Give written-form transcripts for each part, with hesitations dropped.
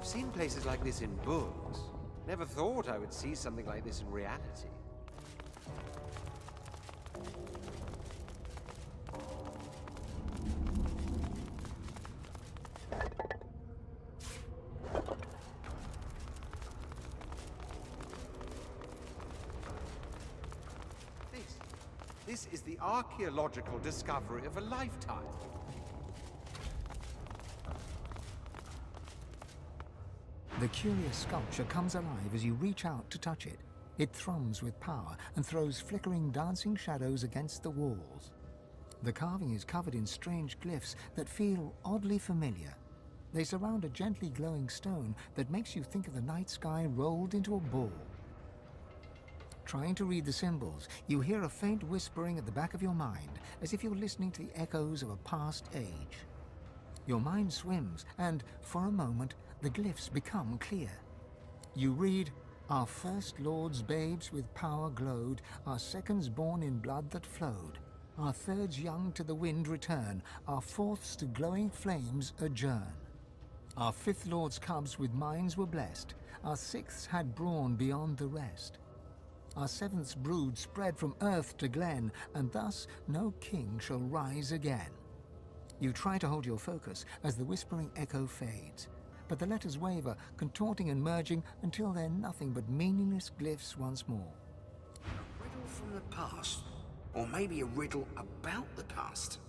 seen places like this in books. Never thought I would see something like this in reality. This is the archaeological discovery of a lifetime. The curious sculpture comes alive as you reach out to touch it. It thrums with power and throws flickering, dancing shadows against the walls. The carving is covered in strange glyphs that feel oddly familiar. They surround a gently glowing stone that makes you think of the night sky rolled into a ball. Trying to read the symbols, you hear a faint whispering at the back of your mind, as if you're listening to the echoes of a past age. Your mind swims, and for a moment, the glyphs become clear. You read, "Our first lords babes with power glowed, our seconds born in blood that flowed. Our thirds young to the wind return, our fourths to glowing flames adjourn. Our fifth lord's cubs with minds were blessed, our sixths had brawn beyond the rest. Our seventh's brood spread from earth to glen, and thus no king shall rise again." You try to hold your focus as the whispering echo fades, but the letters waver, contorting and merging until they're nothing but meaningless glyphs once more. A riddle from the past, or maybe a riddle about the past.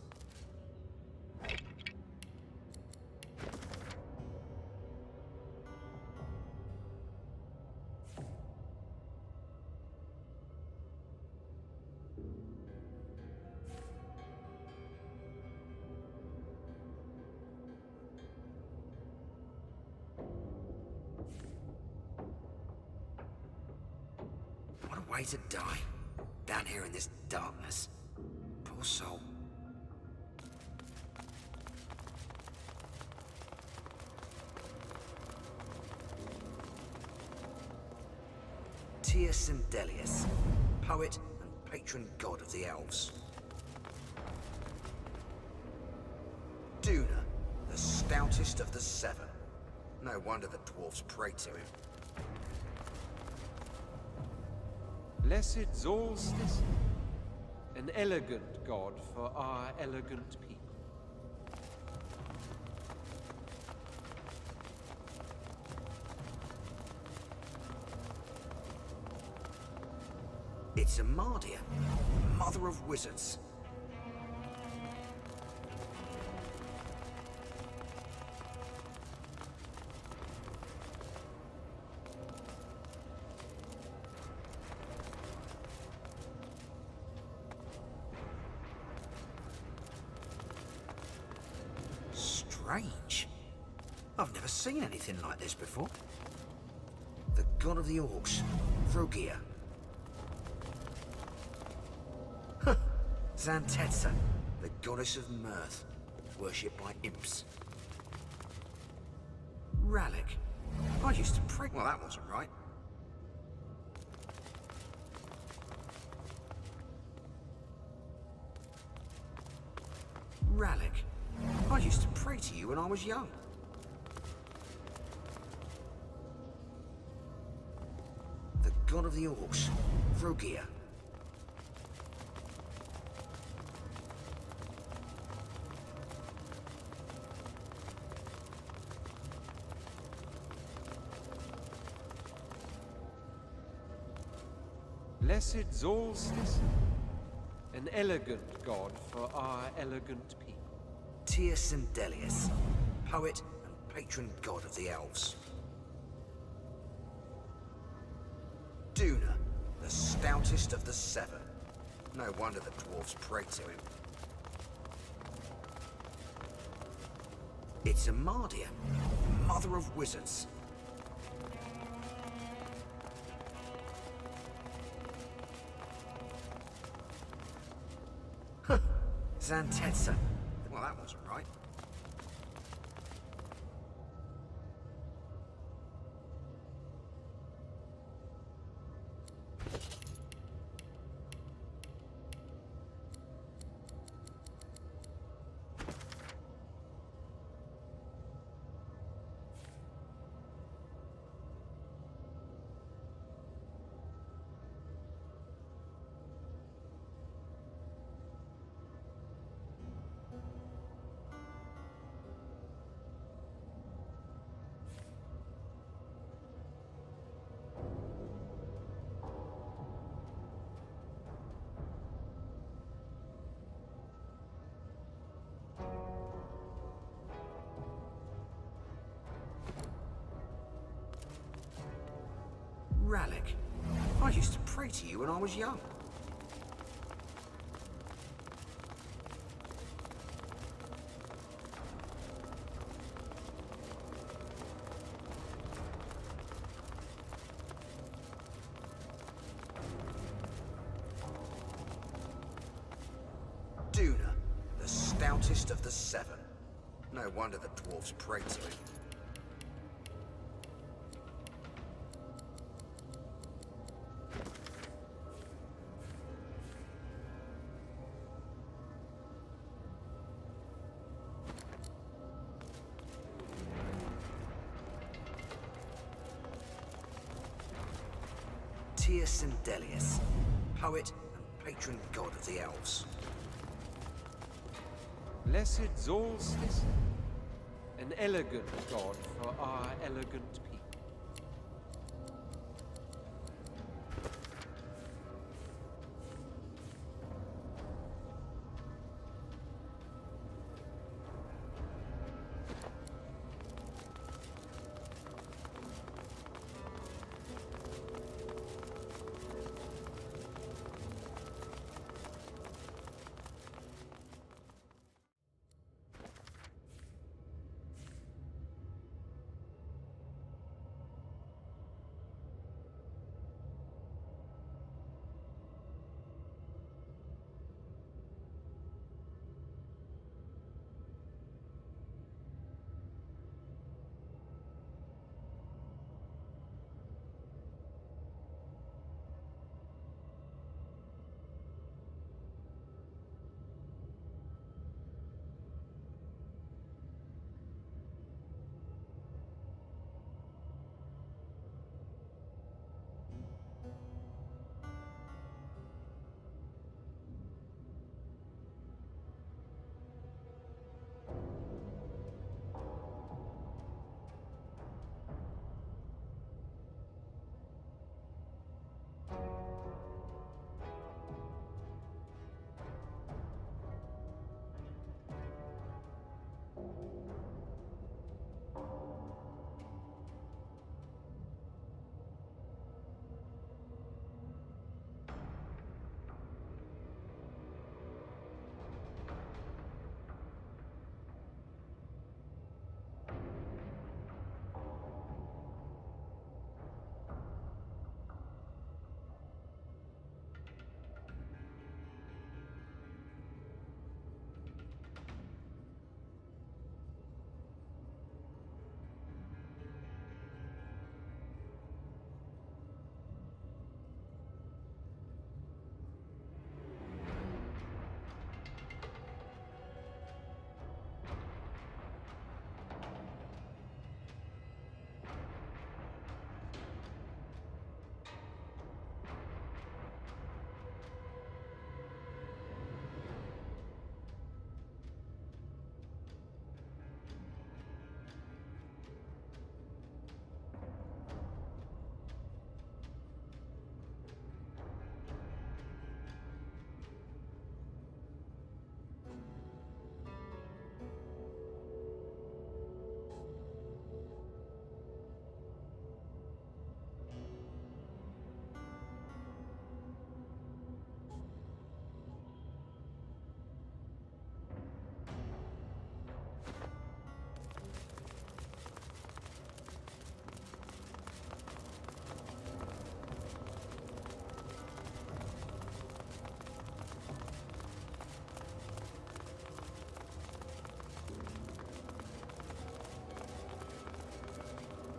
What a way to die, down here in this darkness. Poor soul. Tia Sindelius, poet and patron god of the elves. Duna, the stoutest of the seven. No wonder the dwarves pray to him. Blessed Solstice, an elegant god for our elegant people. It's Amadia, mother of wizards. Strange. I've never seen anything like this before. The god of the orcs, Vrogia. Zantetsa, the goddess of mirth, worshipped by imps. Ralik. I used to pray. Well, that wasn't right. Ralik. I used to pray to you when I was young. The god of the orcs, Vrogia. Blessed Solstice, an elegant god for our elegant people. Tia Sindelius, poet and patron god of the elves. Duna, the stoutest of the seven. No wonder the dwarves pray to him. It's Amadia, mother of wizards. Zantetsa. Well, that wasn't right. Relic. I used to pray to you when I was young. Duna, the stoutest of the seven. No wonder the dwarves prayed to him. Sindelius, poet and patron god of the elves. Blessed Solstice, an elegant god for our elegant people.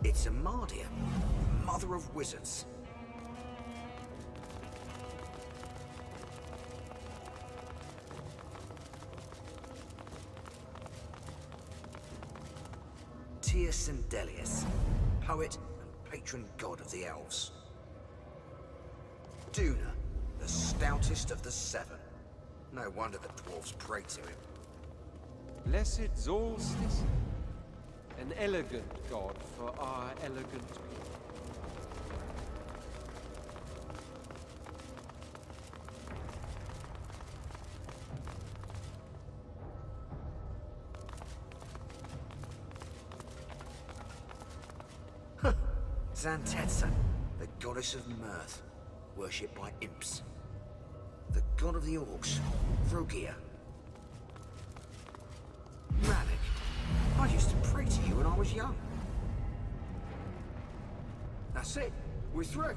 It's Amadia, mother of wizards. Sindelius, poet and patron god of the elves. Duna, the stoutest of the seven. No wonder the dwarves prayed to him. Blessed Solstice, an elegant god for our elegant people. Zantetsa, the goddess of mirth, worshipped by imps. The god of the orcs, Vrogia. Rallic, I used to pray to you when I was young. That's it, we're through.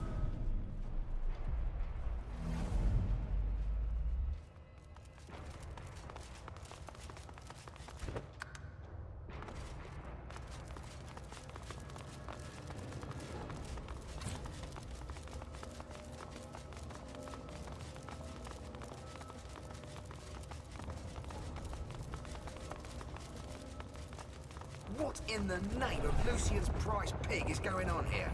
What in the name of Lucian's prize pig is going on here?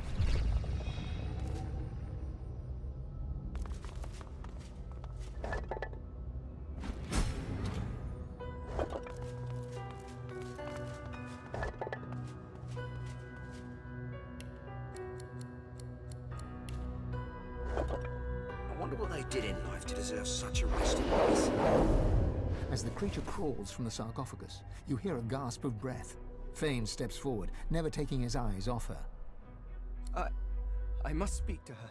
I wonder what they did in life to deserve such a resting place. As the creature crawls from the sarcophagus, you hear a gasp of breath. Fane steps forward, never taking his eyes off her. I must speak to her.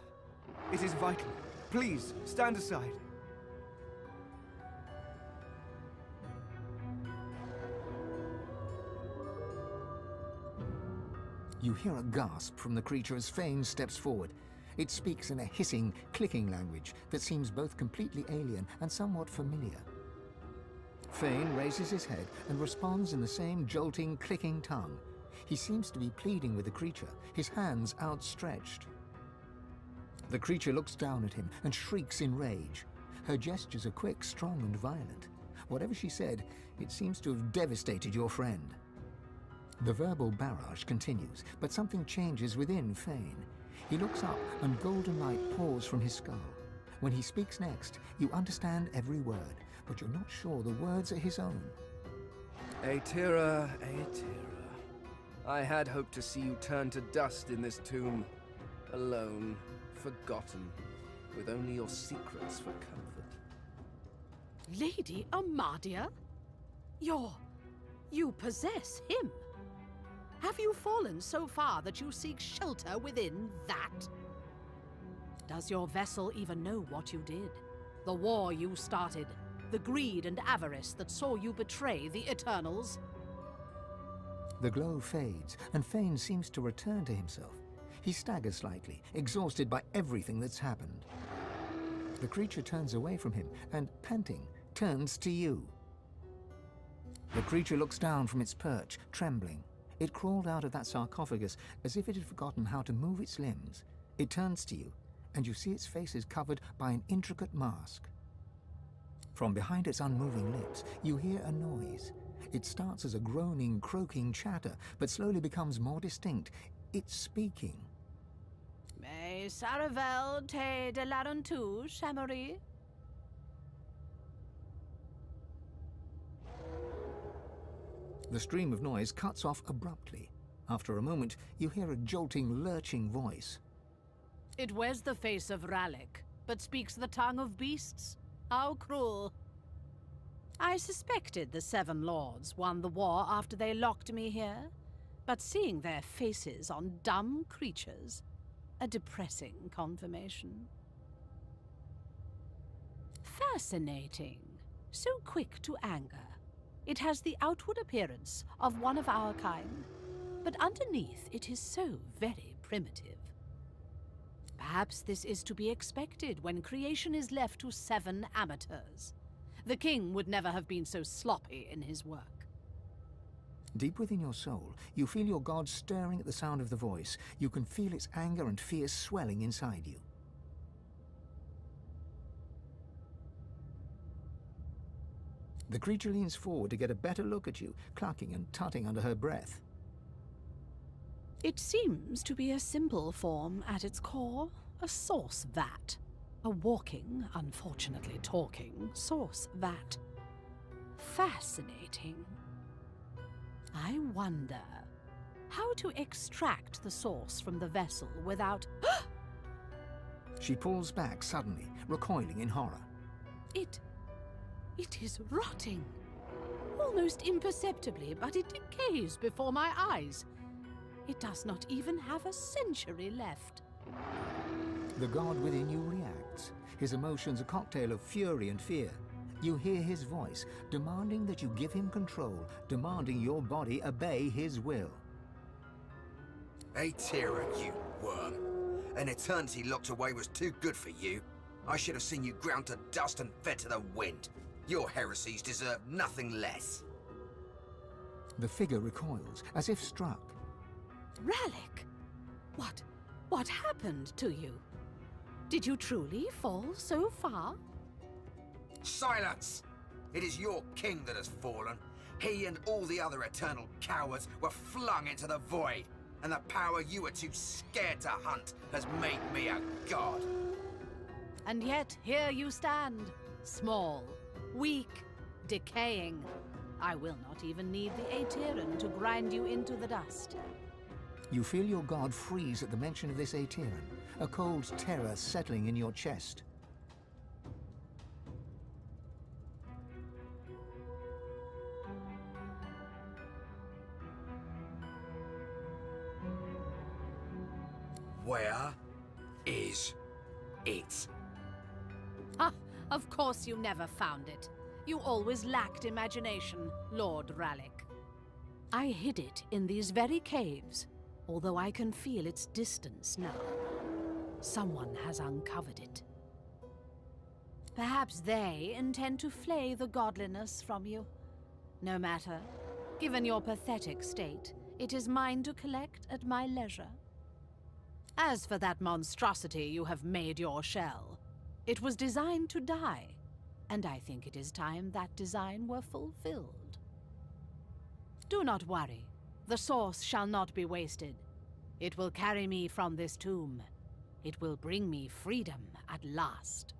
It is vital. Please, stand aside. You hear a gasp from the creature as Fane steps forward. It speaks in a hissing, clicking language that seems both completely alien and somewhat familiar. Fane raises his head and responds in the same jolting, clicking tongue. He seems to be pleading with the creature, his hands outstretched. The creature looks down at him and shrieks in rage. Her gestures are quick, strong, and violent. Whatever she said, it seems to have devastated your friend. The verbal barrage continues, but something changes within Fane. He looks up and golden light pours from his skull. When he speaks next, you understand every word, but you're not sure the words are his own. Aetira, Aetira. I had hoped to see you turn to dust in this tomb. Alone, forgotten, with only your secrets for comfort. Lady Amadia? You possess him? Have you fallen so far that you seek shelter within that? Does your vessel even know what you did? The war you started? The greed and avarice that saw you betray the Eternals? The glow fades, and Fane seems to return to himself. He staggers slightly, exhausted by everything that's happened. The creature turns away from him and, panting, turns to you. The creature looks down from its perch, trembling. It crawled out of that sarcophagus as if it had forgotten how to move its limbs. It turns to you, and you see its face is covered by an intricate mask. From behind its unmoving lips, you hear a noise. It starts as a groaning, croaking chatter, but slowly becomes more distinct. It's speaking. Mais Saravel te de larentu, Chamery? The stream of noise cuts off abruptly. After a moment, you hear a jolting, lurching voice. It wears the face of Rallic, but speaks the tongue of beasts. How cruel. I suspected the Seven Lords won the war after they locked me here, but seeing their faces on dumb creatures, a depressing confirmation. Fascinating. So quick to anger. It has the outward appearance of one of our kind, but underneath it is so very primitive. Perhaps this is to be expected when creation is left to 7 amateurs. The king would never have been so sloppy in his work. Deep within your soul, you feel your god stirring at the sound of the voice. You can feel its anger and fear swelling inside you. The creature leans forward to get a better look at you, clucking and tutting under her breath. It seems to be a simple form at its core, a source vat. A walking, unfortunately talking, source vat. Fascinating. I wonder how to extract the source from the vessel without... She pulls back suddenly, recoiling in horror. It is rotting. Almost imperceptibly, but it decays before my eyes. It does not even have a century left. The god within you reacts, his emotions a cocktail of fury and fear. You hear his voice, demanding that you give him control, demanding your body obey his will. Hey, Tira, you worm. An eternity locked away was too good for you. I should have seen you ground to dust and fed to the wind. Your heresies deserve nothing less. The figure recoils, as if struck. Rallic! What happened to you? Did you truly fall so far? Silence! It is your king that has fallen. He and all the other eternal cowards were flung into the void, and the power you were too scared to hunt has made me a god. And yet here you stand, small, weak, decaying. I will not even need the Aetherin to grind you into the dust. You feel your god freeze at the mention of this Aetherin, a cold terror settling in your chest. Where is it? Ha! Of course you never found it. You always lacked imagination, Lord Rallic. I hid it in these very caves, although I can feel its distance now. Someone has uncovered it. Perhaps they intend to flay the godliness from you. No matter. Given your pathetic state, it is mine to collect at my leisure. As for that monstrosity you have made your shell, it was designed to die, and I think it is time that design were fulfilled. Do not worry. The source shall not be wasted. It will carry me from this tomb. It will bring me freedom at last.